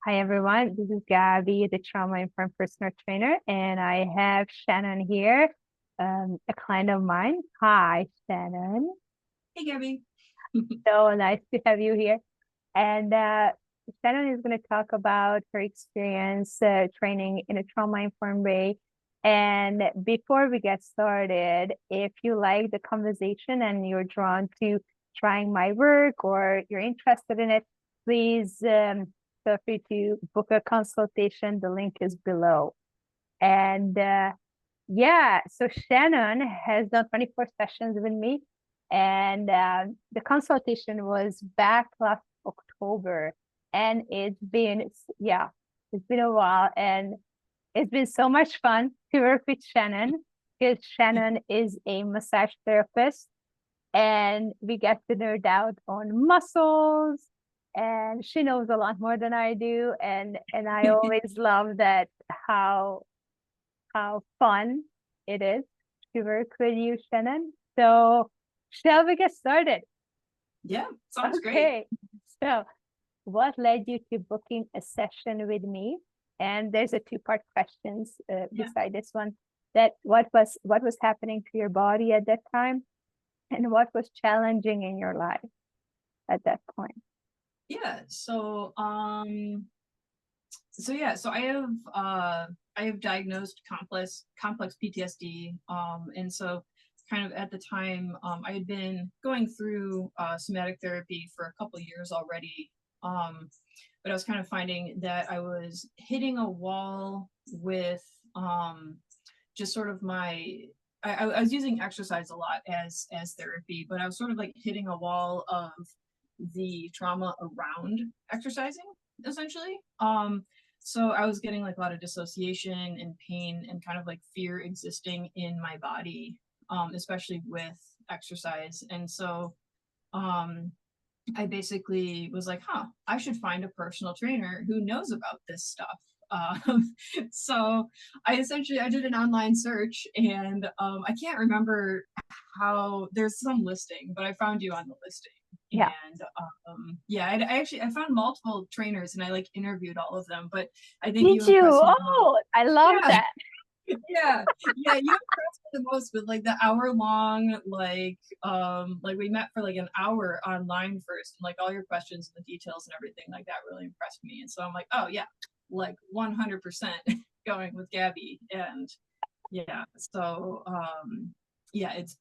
Hi everyone, this is Gabby, the trauma-informed personal trainer, and I have Shannon here, a client of mine. Hi, Shannon. Hey, Gabby. So nice to have you here. And Shannon is going to talk about her experience training in a trauma-informed way. And before we get started, if you like the conversation and you're drawn to trying my work or you're interested in it, please feel free to book a consultation. The link is below. And yeah, so Shannon has done 24 sessions with me. And the consultation was back last October. And it's been a while. And it's been so much fun to work with Shannon because Shannon is a massage therapist and we get to nerd out on muscles and she knows a lot more than I do. And I always love that how fun it is to work with you, Shannon. So, shall we get started? Yeah, sounds great. Okay. So, what led you to booking a session with me? And there's a two-part questions beside this one. That what was happening to your body at that time, and what was challenging in your life at that point? Yeah. So I have diagnosed complex PTSD. And so kind of at the time, I had been going through somatic therapy for a couple years already. But I was kind of finding that I was hitting a wall with just sort of I was using exercise a lot as therapy, but I was sort of like hitting a wall of the trauma around exercising, essentially. So I was getting like a lot of dissociation and pain and kind of like fear existing in my body, especially with exercise. And so um, I basically was like, I should find a personal trainer who knows about this stuff. So I did an online search and I can't remember how there's some listing, but I found you on the listing. Yeah. And yeah, I found multiple trainers and I like interviewed all of them, but I think Did you you? impressed me the most. Oh, I love Yeah, that. yeah, you impressed me the most with like the hour long, like we met for like an hour online first, and like all your questions and the details and everything like that really impressed me. And so I'm like, oh yeah, like 100% going with Gabby. And yeah, so yeah, it's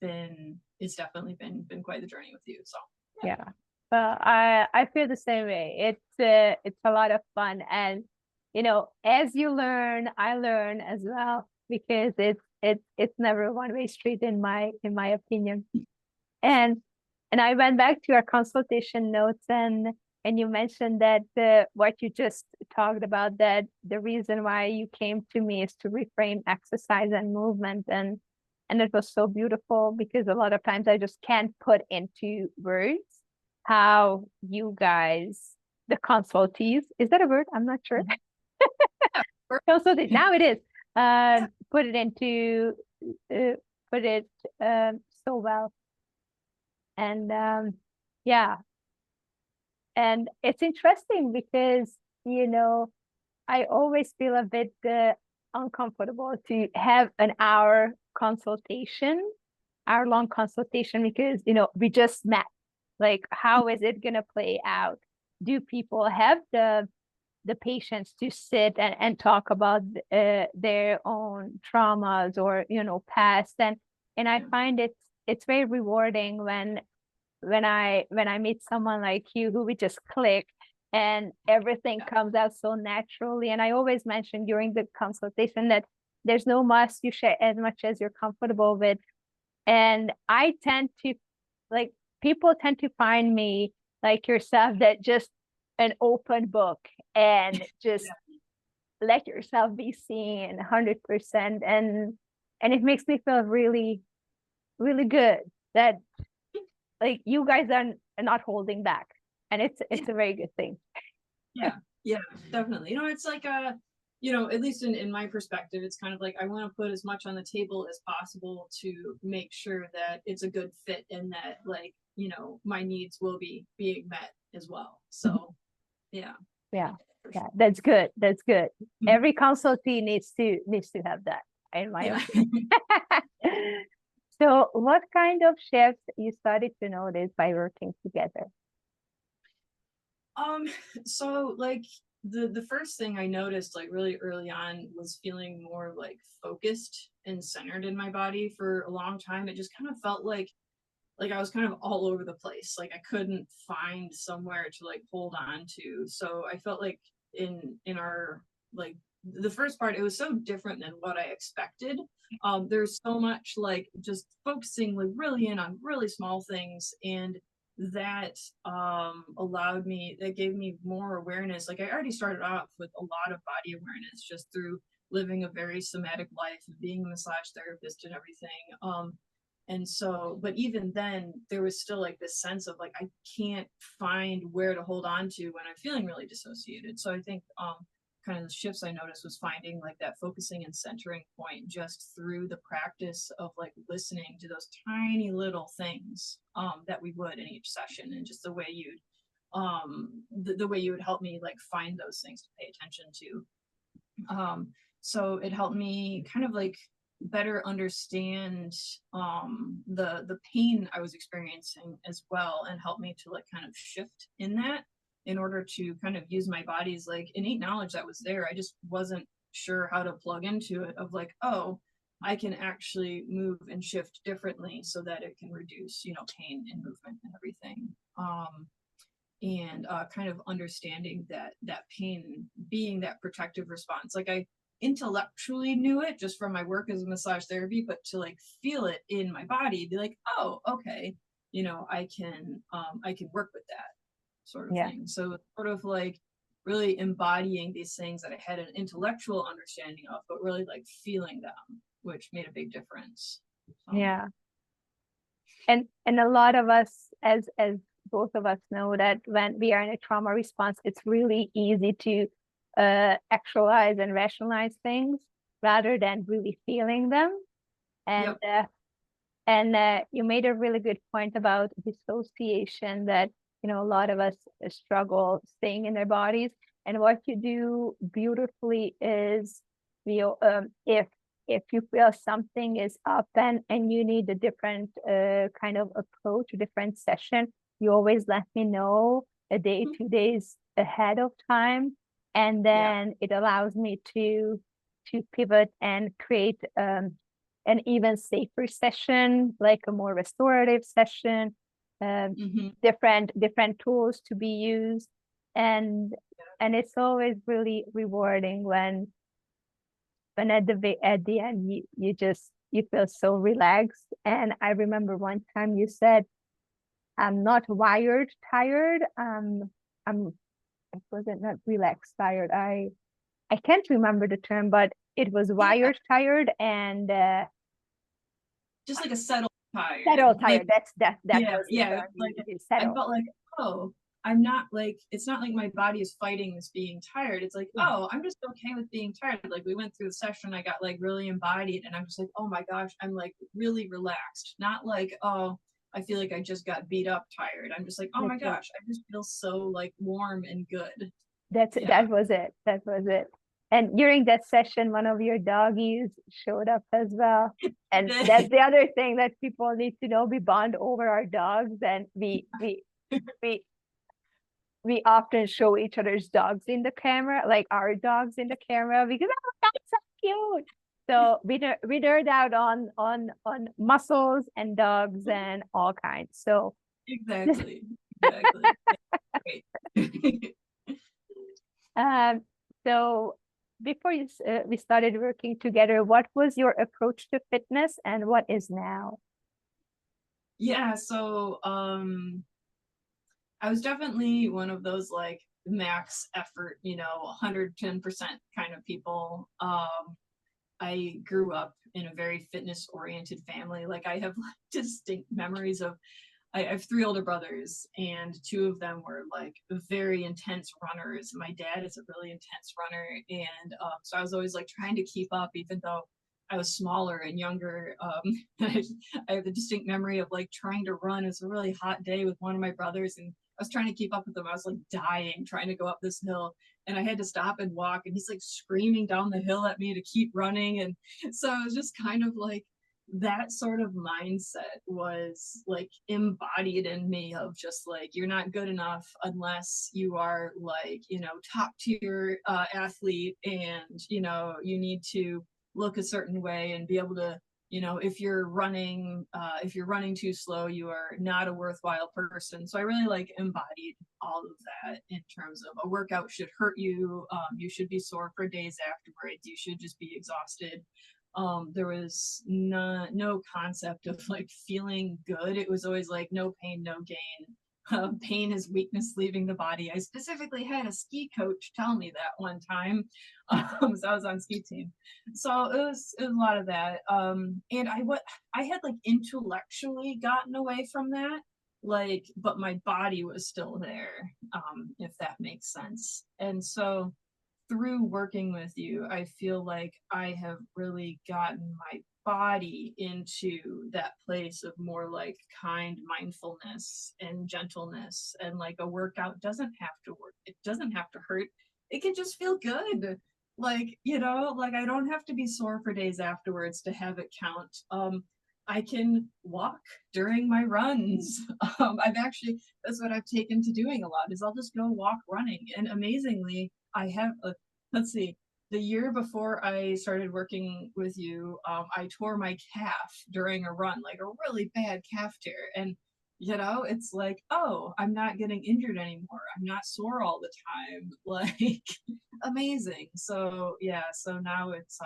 definitely been quite the journey with you. So yeah. Yeah. Well, I feel the same way. It's a lot of fun, and as you learn, I learn as well because it's never a one-way street in my opinion. And I went back to your consultation notes, and you mentioned that what you just talked about, that the reason why you came to me is to reframe exercise and movement, and it was so beautiful because a lot of times I just can't put into words how you guys, the consultees, is that a word? I'm not sure. Consultees, now it is. Put it into uh, put it so well. And yeah, and it's interesting because, I always feel a bit uncomfortable to have an hour long consultation because, we just met. Like, how is it going to play out? Do people have the patience to sit and talk about their own traumas or, past? And I find it's very rewarding when I meet someone like you who we just click and everything comes out so naturally. And I always mention during the consultation that there's no must, you share as much as you're comfortable with. And I tend to, like, people tend to find me like yourself, that just an open book and just let yourself be seen 100%. And it makes me feel really, really good that, like, you guys are not holding back, and it's a very good thing. Yeah, yeah, definitely. It's like at least in my perspective, it's kind of like I want to put as much on the table as possible to make sure that it's a good fit and that like, my needs will be being met as well. So yeah. Yeah. for Yeah, sure. that's good. That's good. Mhm. Every consultee needs to have that, in my Yeah. opinion. So what kind of shifts you started to notice by working together? Um, so like the first thing I noticed like really early on was feeling more like focused and centered in my body for a long time. It just kind of felt like I was kind of all over the place. Like I couldn't find somewhere to like hold on to. So I felt like in our like the first part, it was so different than what I expected. There's so much like just focusing like really in on really small things, and that allowed me, that gave me more awareness. Like I already started off with a lot of body awareness just through living a very somatic life and being a massage therapist and everything. And so, but even then, there was still like this sense of like, I can't find where to hold on to when I'm feeling really dissociated. So I think kind of the shifts I noticed was finding like that focusing and centering point just through the practice of like listening to those tiny little things that we would in each session, and just the way you'd the way you would help me like find those things to pay attention to. So it helped me kind of like better understand the pain I was experiencing as well, and help me to like kind of shift in that in order to kind of use my body's like innate knowledge that was there. I just wasn't sure how to plug into it of like, oh, I can actually move and shift differently so that it can reduce, you know, pain and movement and everything. And kind of understanding that that pain being that protective response. Like I intellectually knew it just from my work as a massage therapy, but to like feel it in my body, be like, oh, okay, you know, I can work with that sort of Yeah, thing. So sort of like really embodying these things that I had an intellectual understanding of, but really like feeling them, which made a big difference. So, yeah. And a lot of us, as both of us know, that when we are in a trauma response, it's really easy to actualize and rationalize things rather than really feeling them. And yep. you made a really good point about dissociation, that a lot of us struggle staying in their bodies. And what you do beautifully is, if you feel something is up and you need a different kind of approach, a different session, you always let me know a day, 2 days ahead of time, and Yeah. then it allows me to pivot and create an even safer session, like a more restorative session, Hmm. different tools to be used, and it's always really rewarding when at the end you feel so relaxed. And I remember one time you said, "I'm not wired tired. I'm was it not relaxed tired? I can't remember the term, but it was Yeah. wired tired and Just like a settled settle tired. Like tired. That yeah, was the yeah. term you Like used, I settle. felt like, oh, I'm not like, it's not like my body is fighting this being tired. It's like, Yeah, oh, I'm just okay with being tired. Like we went through the session, I got like really embodied, and I'm just like, oh my gosh, I'm like really relaxed. Not like, oh, I feel like I just got beat up tired. I'm just like, oh my that's it. gosh, I just feel so like warm and good. That Yeah. was it. That was it. And during that session, one of your doggies showed up as well. And that's the other thing that people need to know. We bond over our dogs, and we we often show each other's dogs in the camera, like our dogs in the camera, because oh, that's so cute. So we nerd out on muscles and dogs and all kinds. So Exactly. Exactly. Great. um, so before we started working together, what was your approach to fitness and what is now? Yeah, so I was definitely one of those like max effort, you know, 110% kind of people. I grew up in a very fitness oriented family. Like I have like, distinct memories of, I have three older brothers, and two of them were like very intense runners. My dad is a really intense runner, and so I was always like trying to keep up, even though I was smaller and younger. I have a distinct memory of like trying to run. It's a really hot day with one of my brothers, and was trying to keep up with him. I was like dying trying to go up this hill, and I had to stop and walk, and he's like screaming down the hill at me to keep running. And so it was just kind of like that sort of mindset was like embodied in me, of just like, you're not good enough unless you are like, you know, top tier athlete, and you know, you need to look a certain way and be able to, you know, if you're running too slow, you are not a worthwhile person. So I really like embodied all of that, in terms of a workout should hurt you, you should be sore for days afterwards, you should just be exhausted. There was no concept of like feeling good. It was always like no pain, no gain. Pain is weakness leaving the body. I specifically had a ski coach tell me that one time. So I was on ski team. So it was a lot of that. And I had like intellectually gotten away from that, like, but my body was still there, if that makes sense. And so through working with you, I feel like I have really gotten my body into that place of more like kind mindfulness and gentleness. And like a workout doesn't have to work, it doesn't have to hurt, it can just feel good. Like, you know, like I don't have to be sore for days afterwards to have it count. I can walk during my runs. I've actually, that's what I've taken to doing a lot, is I'll just go walk running. And amazingly, I have a, let's see, the year before I started working with you, I tore my calf during a run, like a really bad calf tear. And, you know, it's like, oh, I'm not getting injured anymore. I'm not sore all the time. Like, amazing. So, yeah, so now it's,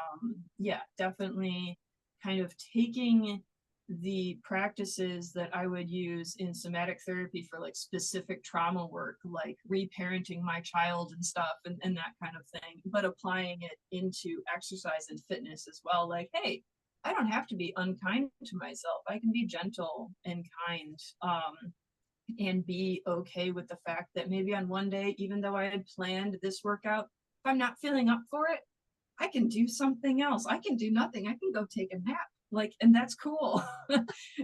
yeah, definitely kind of taking the practices that I would use in somatic therapy for like specific trauma work, like reparenting my child and stuff, and that kind of thing, but applying it into exercise and fitness as well. Like, hey, I don't have to be unkind to myself. I can be gentle and kind, and be okay with the fact that maybe on one day, even though I had planned this workout, if I'm not feeling up for it, I can do something else. I can do nothing. I can go take a nap. Like, and that's cool.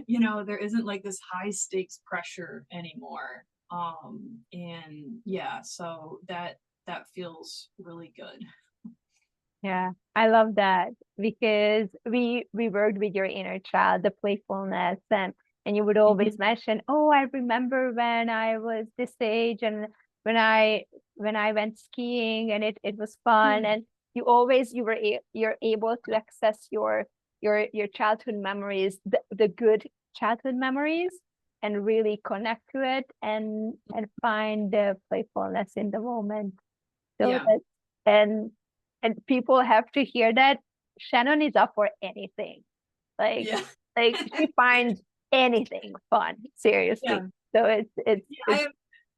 You know, there isn't like this high stakes pressure anymore. And yeah, so that feels really good. Yeah, I love that because we worked with your inner child, the playfulness, and you would always mention, "Oh, I remember when I was this age and when I went skiing and it was fun." And you always you're able to access your childhood memories, the good childhood memories, and really connect to it and find the playfulness in the moment. So Yeah. that and and people have to hear that Shannon is up for anything. Like Yeah. like she finds anything fun, seriously. Yeah. So it's Yeah, I it's have,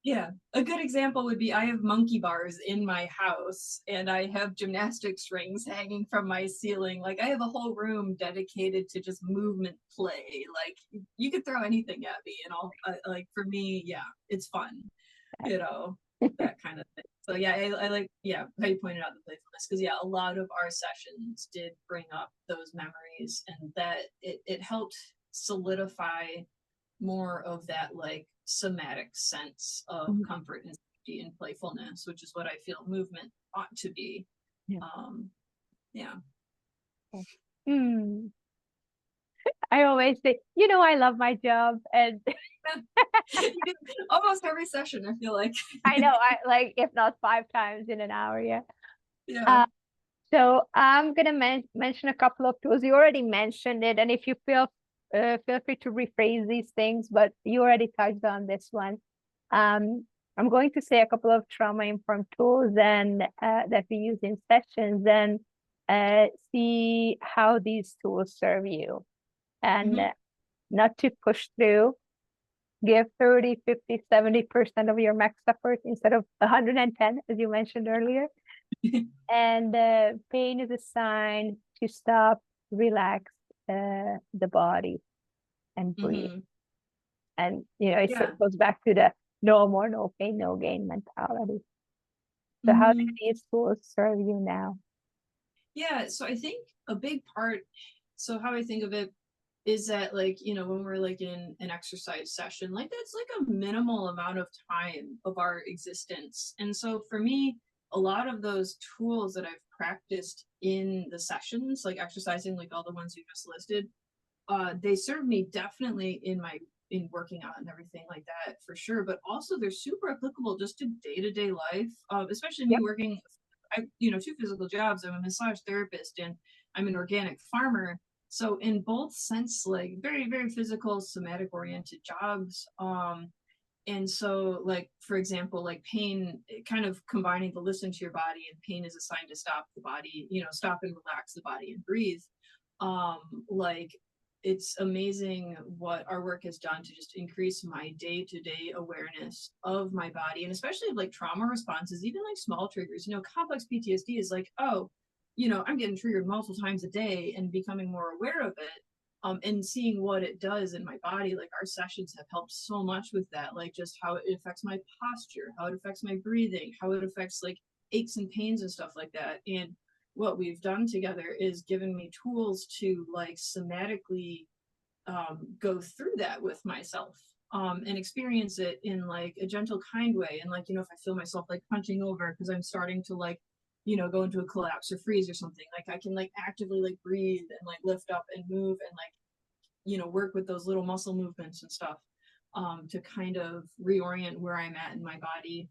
yeah, a good example would be I have monkey bars in my house, and I have gymnastics rings hanging from my ceiling. Like I have a whole room dedicated to just movement play. Like you could throw anything at me, and I'll like, for me, yeah, it's fun, you know, that kind of thing. So yeah, I like, yeah, how you pointed out the playfulness, because yeah, a lot of our sessions did bring up those memories, and that it helped solidify more of that like somatic sense of comfort and safety and playfulness, which is what I feel movement ought to be. yeah. Um, yeah. Hmm. I always say, I love my job, and You do almost every session, I feel like. I know I like if not 5 times in an hour, yeah. Yeah. Uh, so I'm gonna mention a couple of tools. You already mentioned it, and if you feel free to rephrase these things, but you already touched on this one. I'm going to say a couple of trauma-informed tools and that we use in sessions, and see how these tools serve you, and Hmm. not to push through. Give 30, 50, 70% of your max effort instead of 110, as you mentioned earlier. And pain is a sign to stop, relax the body, and breathe. Hmm. And it Yeah. goes back to the no more, no pain, no gain mentality. So how do Hmm. these tools serve you now? Yeah. So I think a big part, so how I think of it, is that like, you know, when we're like in an exercise session, like that's like a minimal amount of time of our existence. And so for me, a lot of those tools that I've practiced in the sessions, like exercising, like all the ones you just listed, they serve me definitely in working out and everything like that for sure. But also they're super applicable just to day-to-day life, especially me Yep. working, I, you know, two physical jobs. I'm a massage therapist and I'm an organic farmer. So in both sense, like very, very physical, somatic oriented jobs. And so like, for example, like pain, kind of combining the listen to your body, and pain is a sign to stop the body, you know, stop and relax the body and breathe. um like it's amazing what our work has done to just increase my day-to-day awareness of my body, and especially of like trauma responses, even like small triggers. You know, complex PTSD is like, oh, you know, I'm getting triggered multiple times a day, and becoming more aware of it, and seeing what it does in my body. Like our sessions have helped so much with that, like just how it affects my posture, how it affects my breathing, how it affects like aches and pains and stuff like that. And what we've done together is given me tools to like somatically go through that with myself, and experience it in like a gentle, kind way. And like, you know, if I feel myself like punching over because I'm starting to like, you know, go into a collapse or freeze or something, like I can like actively like breathe and like lift up and move and like, you know, work with those little muscle movements and stuff, to kind of reorient where I'm at in my body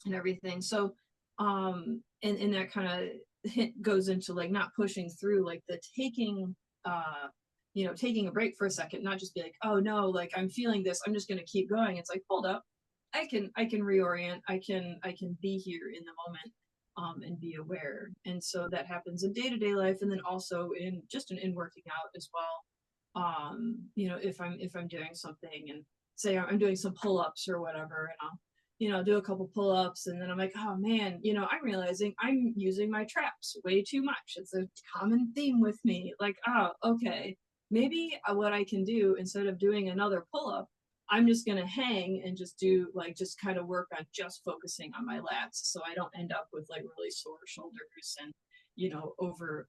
and everything. So and that kind of hit goes into like not pushing through, like the taking, you know, taking a break for a second, not just be like, oh no, like I'm feeling this, I'm just going to keep going. It's like, hold up, I can reorient, I can be here in the moment, and be aware. And so that happens in day-to-day life, and then also in just in working out as well. You know, if I'm doing something, and say I'm doing some pull-ups or whatever, and I'll, you know, do a couple pull-ups, and then I'm like, oh man, you know, I'm realizing I'm using my traps way too much. It's a common theme with me. Like, oh, okay, maybe what I can do, instead of doing another pull-up, I'm just gonna hang and just do like, just kind of work on just focusing on my lats, so I don't end up with like really sore shoulders and, you know, over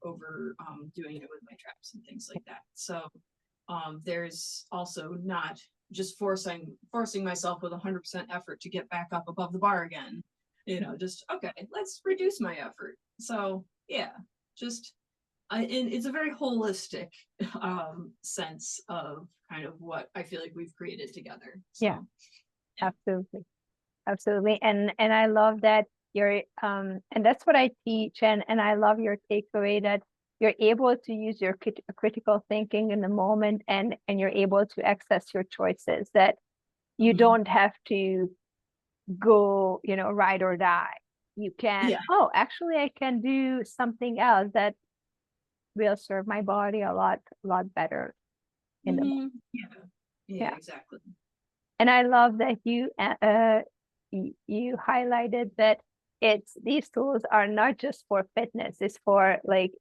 doing it with my traps and things like that. So there's also not just forcing myself with 100% effort to get back up above the bar again. You know, just okay, let's reduce my effort. So yeah, just and it's a very holistic sense of kind of what I feel like we've created together. Yeah, So yeah. absolutely. Absolutely. And I love that you're and that's what I teach, and I love your takeaway that you're able to use your critical thinking in the moment, and you're able to access your choices, that you Mhm. don't have to go, you know, ride or die. You can, Yeah. oh, actually I can do something else that will serve my body a lot better in the moment. Yeah. Yeah, Yeah. exactly. And I love that you highlighted that it's these tools are not just for fitness, it's for like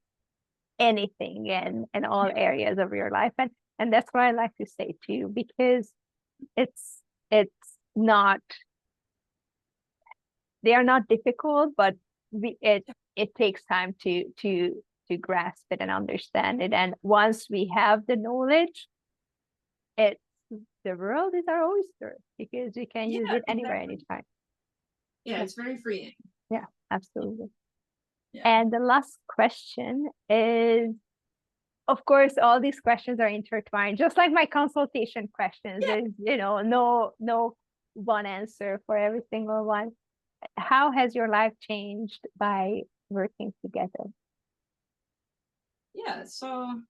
anything and all Yeah. areas of your life. And that's what I like to say too, because it's not, they are not difficult, but it takes time to grasp it and understand it. And once we have the knowledge, it's the world is our oyster because we can use Yeah, it anywhere, exactly. anytime. Yeah, it's very freeing. Yeah, absolutely. Yeah. And the last question is, of course, all these questions are intertwined, just like my consultation questions. Yeah. There's, you know, no one answer for every single one. How has your life changed by working together? Yeah. So,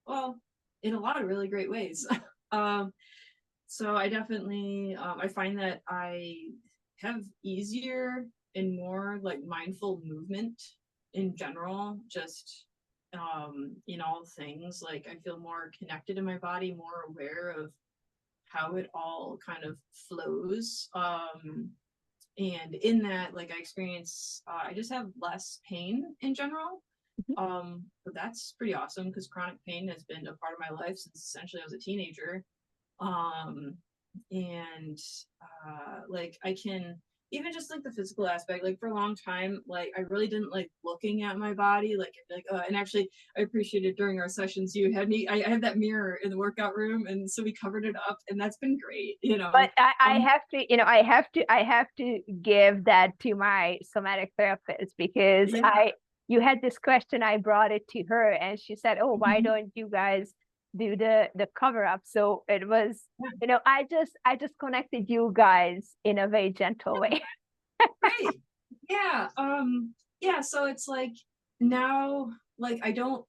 well, in a lot of really great ways. um, so I definitely, I find that I have easier and more like mindful movement in general, just in all things. Like I feel more connected in my body, more aware of how it all kind of flows. And in that, like I experience, I just have less pain in general. Mhm. But that's pretty awesome because chronic pain has been a part of my life since essentially I was a teenager. um and like I can, even just like the physical aspect, like for a long time, like I really didn't like looking at my body, like I'd be like, and actually I appreciated during our sessions you had me, I had that mirror in the workout room, and so we covered it up, and that's been great, you But know. I Um, have to, I have to give that to my somatic therapist because yeah. you had this question, I brought it to her and she said, "Oh, why Mhm. don't you guys do the cover up?" So it was, I just connected you guys in a very gentle way. Great. Yeah. Yeah, so it's like now, like I don't,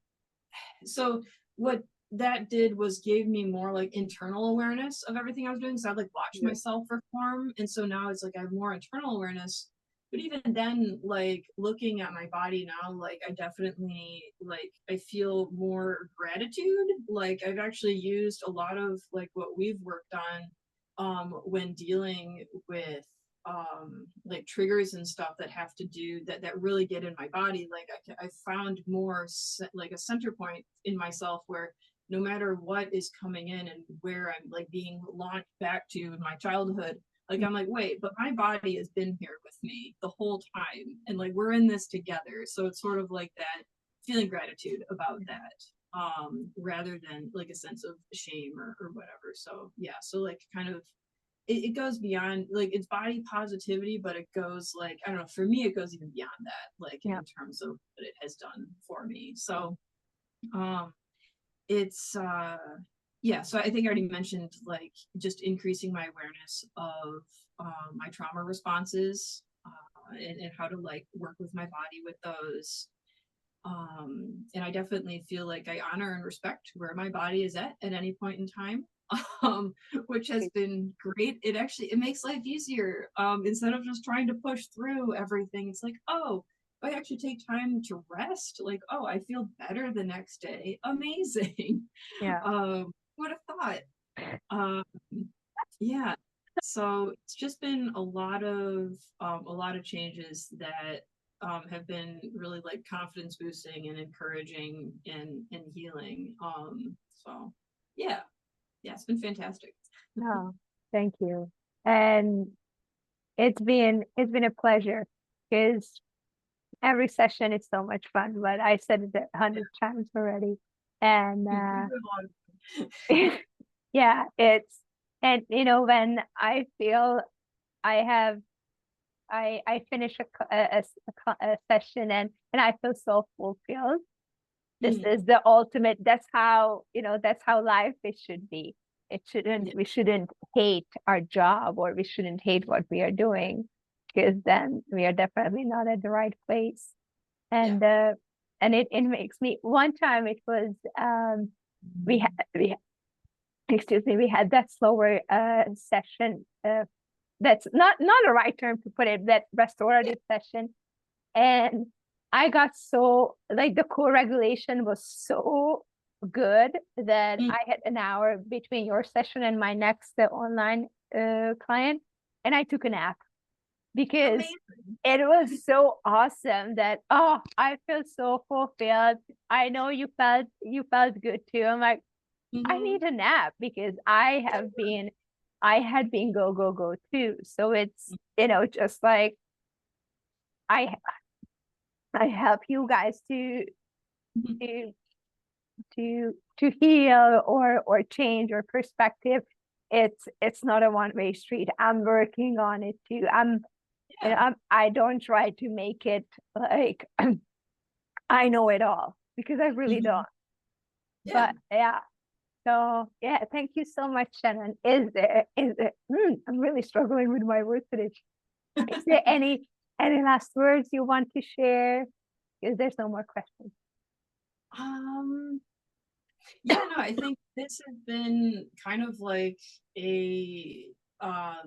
so what that did was gave me more like internal awareness of everything I was doing. So I'd like watch Yeah. myself perform. And so now it's like I have more internal awareness. But even then, like looking at my body now, like I definitely like I feel more gratitude. Like I've actually used a lot of like what we've worked on when dealing with like triggers and stuff that have to do that really get in my body. Like I found more like a center point in myself where no matter what is coming in and where I'm like being launched back to in my childhood, like I'm like, wait, but my body has been here with me the whole time, and like we're in this together. So it's sort of like that feeling gratitude about that, rather than like a sense of shame or whatever. So yeah, so like kind of it goes beyond like it's body positivity, but it goes like I don't know, for me it goes even beyond that, like Yeah. in terms of what it has done for me. So um it's yeah, so I think I already mentioned like just increasing my awareness of my trauma responses, and how to like work with my body with those. And I definitely feel like I honor and respect where my body is at any point in time, um, which has been great. It actually it makes life easier. Instead of just trying to push through everything, it's like, oh, I actually take time to rest. Like, oh, I feel better the next day. Amazing. Yeah. What a thought. Um, yeah. So it's just been a lot of changes that have been really like confidence boosting and encouraging and healing. So yeah, yeah, it's been fantastic. No, thank you. And it's been a pleasure because every session is so much fun, but I said it 100 times already. And yeah, and when I feel I have I finish a session and I feel so fulfilled. This Mm, is the ultimate. That's how life it should be. yeah, We shouldn't hate our job, or we shouldn't hate what we are doing, because then we are definitely not at the right place. yeah. And it makes me, one time it was, we had we excuse me, we had that slower session, that's not a right term to put it, that restorative session. And I got so, like, the co-regulation was so good that Mm, I had an hour between your session and my next online client, and I took a nap because amazing. it was so awesome that, oh, I feel so fulfilled. I know you felt good too. I'm like, I Hmm. need a nap because I had been go go go too. So it's, just like I I help you guys to to heal or change your perspective. It's not a one-way street. I'm working on it too. Yeah, I don't try to make it like I know it all, because I really hmm, don't. yeah. But yeah, so yeah, thank you so much, Shannon. I'm really struggling with my words today. Is there any last words you want to share? Because there's no more questions. um, yeah, no, I think this has been kind of like a I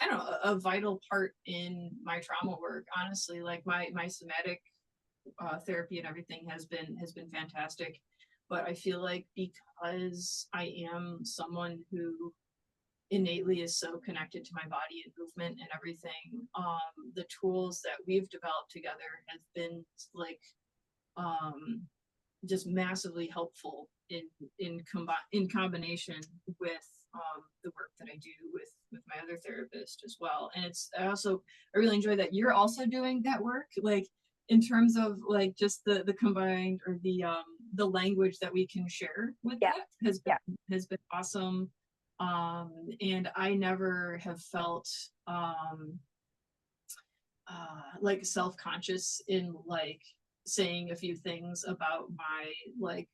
don't know, a vital part in my trauma work, honestly. Like my somatic therapy and everything has been fantastic. But I feel like because I am someone who innately is so connected to my body and movement and everything, the tools that we've developed together has been like um just massively helpful in combination with the work that I do with my other therapist as well. And I really enjoy that you're also doing that work, like in terms of like just the combined or the language that we can share with Yeah. that has been awesome. And I never have felt like self-conscious in like saying a few things about my like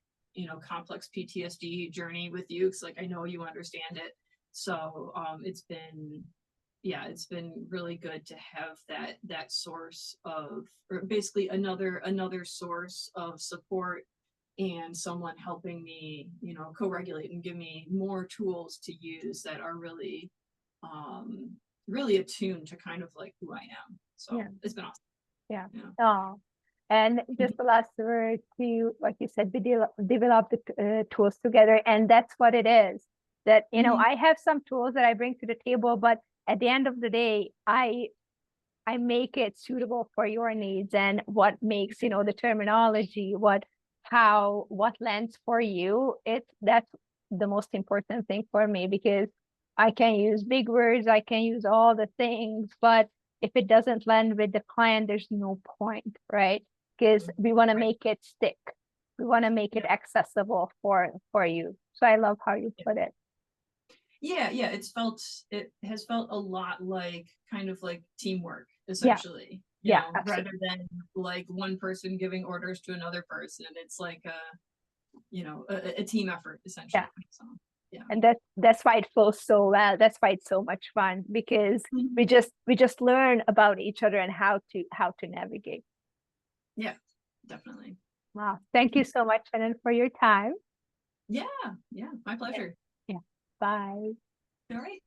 complex PTSD journey with you, because like I know you understand it. So it's been really good to have that source of, or basically another source of support, and someone helping me co-regulate and give me more tools to use that are really attuned to kind of like who I am. So Yeah. it's been awesome. Yeah. Yeah. Oh, and just the last word to, like you said, we develop the tools together, and that's what it is. That I have some tools that I bring to the table, but at the end of the day, I make it suitable for your needs and what makes the terminology, what lands for you. That's the most important thing for me, because I can use big words, I can use all the things, but if it doesn't land with the client, there's no point, right? Because we want to make it stick, we want to make it accessible for you. So I love how you put it. Yeah, it has felt a lot like kind of like teamwork, Yeah. essentially. Yeah, Rather than like one person giving orders to another person. It's like a team effort, essentially. Yeah. So yeah. And that's why it flows so well. That's why it's so much fun, because we just learn about each other and how to navigate. Yeah, definitely. Wow. Thank you so much, Shannon, for your time. Yeah, my pleasure. Yeah. Bye. All right.